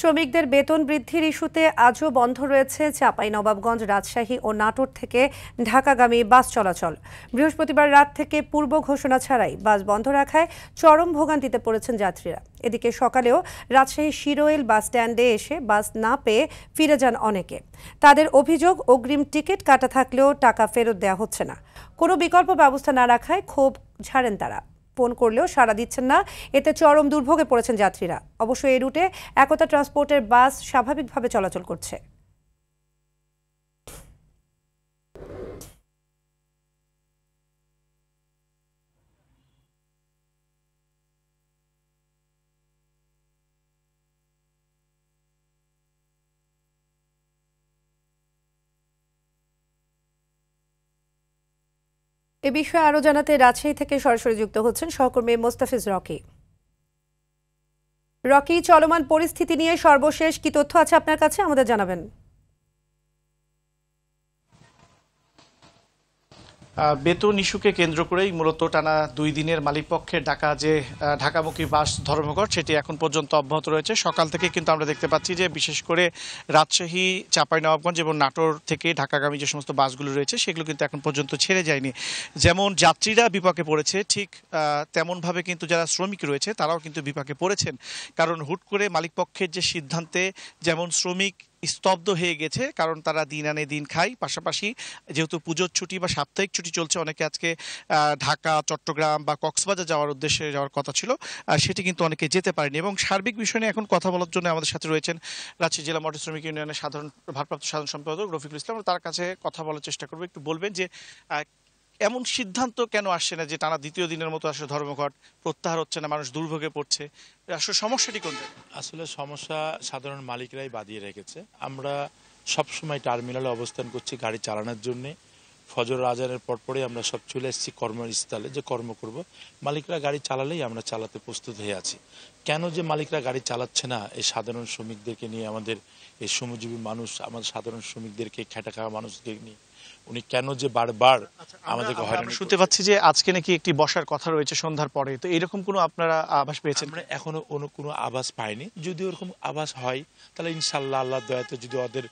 শ্রমিকদের বেতন বৃদ্ধির ইস্যুতে আজও বন্ধ রয়েছে চাঁপাইনবাবগঞ্জ, রাজশাহী ও নাটোর থেকে ঢাকাগামী বাস চলাচল। বৃহস্পতিবার রাত থেকে পূর্ব ঘোষণা ছাড়াই বাস বন্ধ রাখায় চরম ভোগান্তিতে পড়েছেন যাত্রীরা। এদিকে সকালেও রাজশাহী শিরোইল বাস স্ট্যান্ডে এসে বাস না পেয়ে ফিরে যান অনেকে। তাদের অভিযোগ, অগ্রিম টিকিট কাটা থাকলেও টাকা ফেরত দেওয়া হচ্ছে না। কোনো বিকল্প ব্যবস্থা না রাখায় ক্ষোভ ঝাড়েন তারা। ফোন করলেও সাড়া দিচ্ছেন না, এতে চরম দুর্ভোগে পড়েছেন যাত্রীরা। অবশ্য এই রুটে একতা ট্রান্সপোর্টের বাস স্বাভাবিকভাবে চলাচল করছে। এ বিষয়ে আরো জানাতে রাজশাহী থেকে সরাসরি যুক্ত হচ্ছেন সহকর্মী মোস্তাফিজ রকি। রকি, চলমান পরিস্থিতি নিয়ে সর্বশেষ কি তথ্য আছে আপনার কাছে, আমাদের জানাবেন। বেতন ইস্যুকে কেন্দ্র করেই মূলত টানা 2 দিনের মালিকপক্ষের ডাকা যে ঢাকামুখী বাস ধর্মঘট, সেটি এখন পর্যন্ত অব্যাহত রয়েছে। সকাল থেকে কিন্তু আমরা দেখতে পাচ্ছি যে বিশেষ করে রাজশাহী, চাঁপাইনবাবগঞ্জ এবং নাটোর থেকে ঢাকাগামী যে সমস্ত বাসগুলো রয়েছে সেগুলো কিন্তু এখন পর্যন্ত ছেড়ে যায়নি। যেমন যাত্রীরা বিপাকে পড়েছে, ঠিক তেমনভাবে কিন্তু যারা শ্রমিক রয়েছে তারাও কিন্তু বিপাকে পড়েছেন। কারণ হুট করে মালিকপক্ষের যে সিদ্ধান্তে যেমন শ্রমিক স্তব্ধ হয়ে গেছে, কারণ তারা দিন আনে দিন খায়। পাশাপাশি যেহেতু পুজোর ছুটি বা সাপ্তাহিক ছুটি চলছে, অনেকে আজকে ঢাকা, চট্টগ্রাম বা কক্সবাজার যাওয়ার উদ্দেশ্যে যাওয়ার কথা ছিল, সেটি কিন্তু অনেকে যেতে পারেনি। এবং সার্বিক বিষয় নিয়ে এখন কথা বলার জন্য আমাদের সাথে রয়েছেন রাজশাহী জেলা মোটর শ্রমিক ইউনিয়নের ভারপ্রাপ্ত সাধারণ সম্পাদক রফিকুল ইসলাম। তার কাছে কথা বলার চেষ্টা করবো। একটু বলবেন যে এমন সিদ্ধান্ত কেন আসছে না যে টানা দ্বিতীয় দিনের মতো আসলে ধর্মঘট প্রত্যাহার হচ্ছে না, মানুষ দুর্ভোগে পড়ছে? আসলে সমস্যাটি কোনটা? আসলে সমস্যা সাধারণ মালিকরাই বাদিয়ে রেখেছে। আমরা সবসময় টার্মিনালে অবস্থান করছি গাড়ি চালানোর জন্যে। ফজর আজানের পরপরই আমরা সব চলে এসেছি কর্মস্থলে, যে কর্ম করব। মালিকরা গাড়ি চালালেই আমরা চালাতে প্রস্তুত হয়ে আছি। কেন যে মালিকরা গাড়ি চালাচ্ছে না, এই সাধারণ শ্রমিকদেরকে নিয়ে, আমাদের এই শ্রমজীবী মানুষ, আমাদের সাধারণ শ্রমিকদেরকে, খেটে খাওয়া মানুষদের নিয়ে উনি কেন যে বারবার আমাদেরকে হয়রানি শুনতে পাচ্ছি যে আজকে নাকি একটি বসার কথা রয়েছে সন্ধ্যার পরে, তো এরকম কোনো আপনারা আভাস পেয়েছেন? আমরা এখনো কোনো আভাস পাইনি। যদি ওরকম আভাস হয় তাহলে ইনশাল্লাহ আল্লাহর দয়াতে যদি ওদের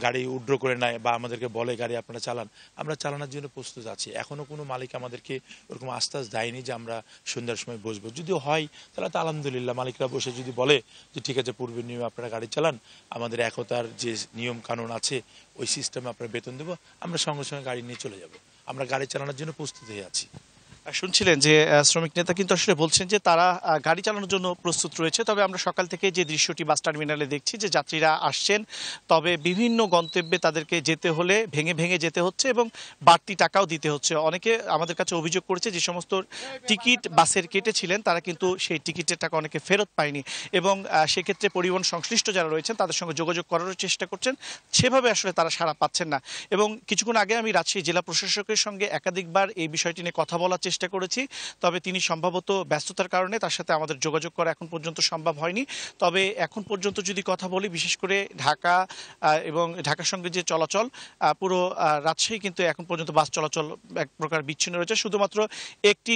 গাড়ি উড্র করে নেয় বা আমাদেরকে বলে গাড়ি আপনারা চালান, আমরা চালানোর জন্য প্রস্তুত আছি। এখনো কোনো মালিক আমাদেরকে ওরকম আশ্বাস দেয়নি যে আমরা সন্ধ্যার সময় বসবো। যদি হয় তাহলে তো আলহামদুলিল্লাহ, মালিকরা বসে যদি বলে যে ঠিক আছে, পূর্বের নিয়মে আপনারা গাড়ি চালান, আমাদের একতার যে নিয়ম কানুন আছে ওই সিস্টেমে আপনারা বেতন দেবো, আমরা সঙ্গে সঙ্গে গাড়ি নিয়ে চলে যাব। আমরা গাড়ি চালানোর জন্য প্রস্তুত হয়ে আছি। শুনছিলেন যে শ্রমিক নেতা কিন্তু আসলে বলছেন যে তারা গাড়ি চালানোর জন্য প্রস্তুত রয়েছে। তবে আমরা সকাল থেকে যে দৃশ্যটি বাস টার্মিনালে দেখছি যে যাত্রীরা আসছেন, তবে বিভিন্ন গন্তব্যে তাদেরকে যেতে হলে ভেঙে ভেঙে যেতে হচ্ছে এবং বাড়তি টাকাও দিতে হচ্ছে। অনেকে আমাদের কাছে অভিযোগ করেছে যে সমস্ত টিকিট বাসের কেটেছিলেন তারা কিন্তু সেই টিকিটের টাকা অনেকে ফেরত পায়নি এবং সেক্ষেত্রে পরিবহন সংশ্লিষ্ট যারা রয়েছেন তাদের সঙ্গে যোগাযোগ করারও চেষ্টা করছেন, সেভাবে আসলে তারা সাড়া পাচ্ছেন না। এবং কিছুক্ষণ আগে আমি রাজশাহী জেলা প্রশাসকের সঙ্গে একাধিকবার এই বিষয়টি নিয়ে কথা বলার চেষ্টা করেছি, তবে তিনি সম্ভবত ব্যস্ততার কারণে তার সাথে আমাদের যোগাযোগ করা এখন পর্যন্ত সম্ভব হয়নি। তবে এখন পর্যন্ত যদি কথা বলি, বিশেষ করে ঢাকা এবং ঢাকার সঙ্গে যে চলাচল, পুরো রাজশাহী কিন্তু এখন পর্যন্ত বাস চলাচল এক প্রকার বিচ্ছিন্ন রয়েছে। শুধুমাত্র একটি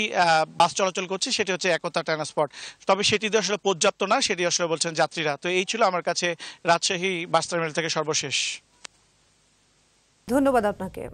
বাস চলাচল করছে, সেটি হচ্ছে একতা ট্রান্সপোর্ট। তবে সেটি দিয়ে আসলে পর্যাপ্ত না, সেটি আসলে বলছেন যাত্রীরা। তো এই ছিল আমার কাছে রাজশাহী বাস টার্মিনাল থেকে সর্বশেষ। ধন্যবাদ আপনাকে।